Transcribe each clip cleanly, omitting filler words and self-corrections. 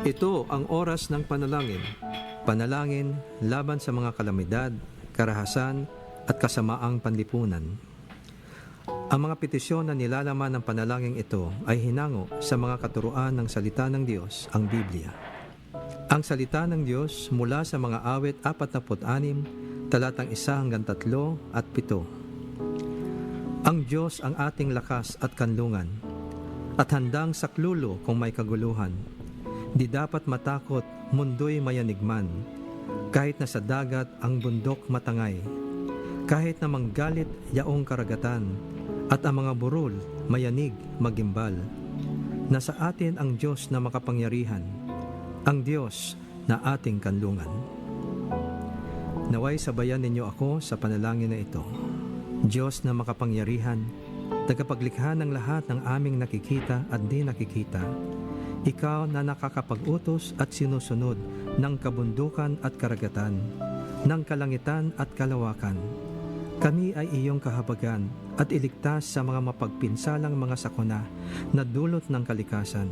Ito ang oras ng panalangin. Panalangin laban sa mga kalamidad, karahasan at kasamaang panlipunan. Ang mga petisyon na nilalaman ng panalangin ito ay hinango sa mga katuruan ng salita ng Diyos, ang Biblia. Ang salita ng Diyos mula sa mga awit 46, talatang 1 hanggang 3 at 7. Ang Diyos ang ating lakas at kanlungan, at handang saklulo kung may kaguluhan. Di dapat matakot, mundo'y mayanigman, kahit na sa dagat ang bundok matangay, kahit na manggalit yaong karagatan, at ang mga burol mayanig magimbal. Nasa atin ang Diyos na makapangyarihan, ang Diyos na ating kanlungan. Naway sabayan ninyo ako sa panalangin na ito. Diyos na makapangyarihan, tagapaglikha ng lahat ng aming nakikita at di nakikita, Ikaw na nakakapag-utos at sinusunod ng kabundukan at karagatan, ng kalangitan at kalawakan. Kami ay iyong kahabagan at iligtas sa mga mapagpinsalang mga sakuna na dulot ng kalikasan.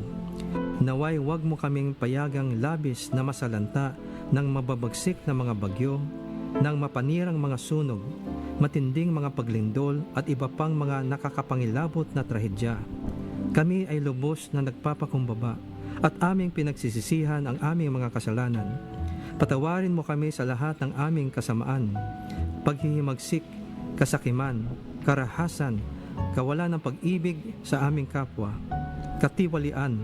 Naway huwag mo kaming payagang labis na masalanta ng mababagsik na mga bagyo, ng mapanirang mga sunog, matinding mga paglindol at iba pang mga nakakapangilabot na trahedya. Kami ay lubos na nagpapakumbaba at aming pinagsisisihan ang aming mga kasalanan. Patawarin mo kami sa lahat ng aming kasamaan, paghihimagsik, kasakiman, karahasan, kawalan ng pag-ibig sa aming kapwa, katiwalian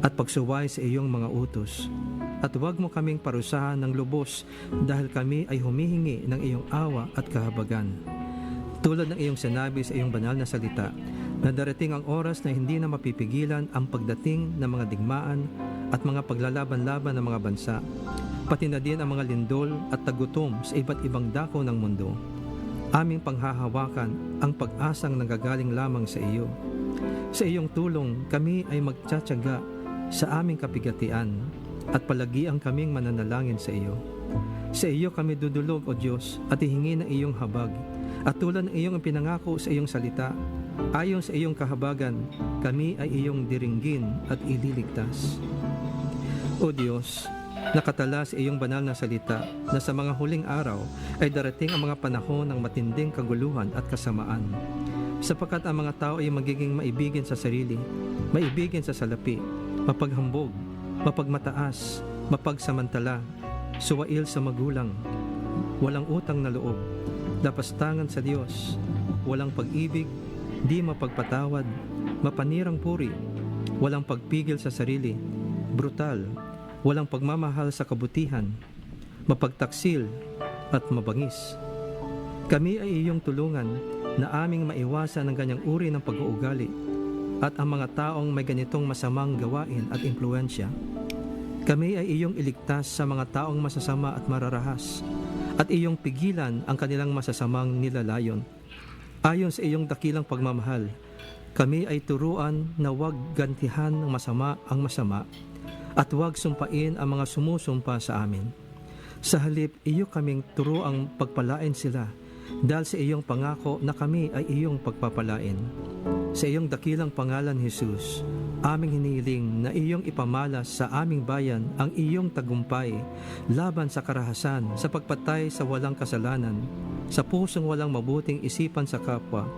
at pagsuway sa iyong mga utos. At huwag mo kaming parusahan ng lubos dahil kami ay humihingi ng iyong awa at kahabagan. Tulad ng iyong sinabi sa iyong banal na salita, na darating ang oras na hindi na mapipigilan ang pagdating ng mga digmaan at mga paglalaban-laban ng mga bansa, pati na din ang mga lindol at tagutom sa iba't ibang dako ng mundo. Aming panghahawakan ang pag-asang nanggagaling lamang sa iyo. Sa iyong tulong, kami ay magtsatsaga sa aming kapigatian at palagiang kaming mananalangin sa iyo. Sa iyo kami dudulog, O Diyos, at ihingi ng iyong habag. At tulad ng iyong pinangako sa iyong salita, ayon sa iyong kahabagan, kami ay iyong diringgin at ililigtas. O Diyos, nakatala sa iyong banal na salita na sa mga huling araw ay darating ang mga panahon ng matinding kaguluhan at kasamaan. Sapagkat ang mga tao ay magiging maibigin sa sarili, maibigin sa salapi, mapaghambog, mapagmataas, mapagsamantala, suwail sa magulang, walang utang na loob, lapastangan sa Diyos, walang pag-ibig, di mapagpatawad, mapanirang puri, walang pagpigil sa sarili, brutal, walang pagmamahal sa kabutihan, mapagtaksil at mabangis. Kami ay iyong tulungan na aming maiwasan ang ganyang uri ng pag-uugali at ang mga taong may ganitong masamang gawain at impluensya. Kami ay iyong iligtas sa mga taong masasama at mararahas at iyong pigilan ang kanilang masasamang nilalayon. Ayon sa iyong dakilang pagmamahal, kami ay turuan na huwag gantihan ng masama ang masama at huwag sumpain ang mga sumusumpa sa amin. Sa halip, iyo kaming turuang pagpalain sila dahil sa iyong pangako na kami ay iyong pagpapalain. Sa iyong dakilang pangalan, Jesus, aming hinihiling na iyong ipamalas sa aming bayan ang iyong tagumpay laban sa karahasan, sa pagpatay sa walang kasalanan, sa pusong walang mabuting isipan sa kapwa,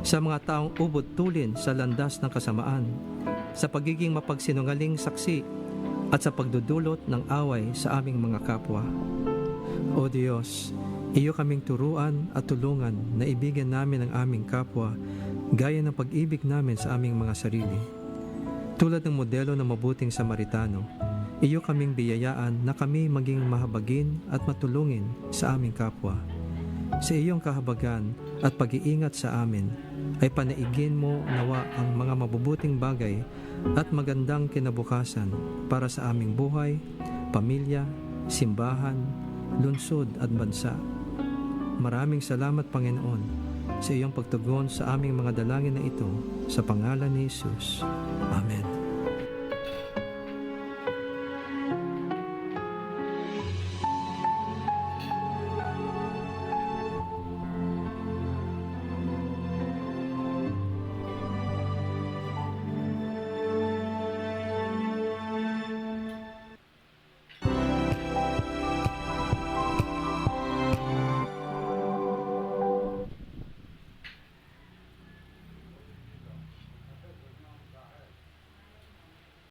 sa mga taong ubod tulin sa landas ng kasamaan, sa pagiging mapagsinungaling saksi, at sa pagdudulot ng away sa aming mga kapwa. O Diyos, iyo kaming turuan at tulungan na ibigin namin ang aming kapwa gaya ng pag-ibig namin sa aming mga sarili. Tulad ng modelo ng mabuting Samaritano, iyo kaming biyayaan na kami maging mahabagin at matulungin sa aming kapwa. Sa iyong kahabagan at pag-iingat sa amin, ay panaigin mo nawa ang mga mabubuting bagay at magandang kinabukasan para sa aming buhay, pamilya, simbahan, lungsod at bansa. Maraming salamat, Panginoon, sa iyong pagtugon sa aming mga dalangin na ito, sa pangalan ni Jesus. Amen.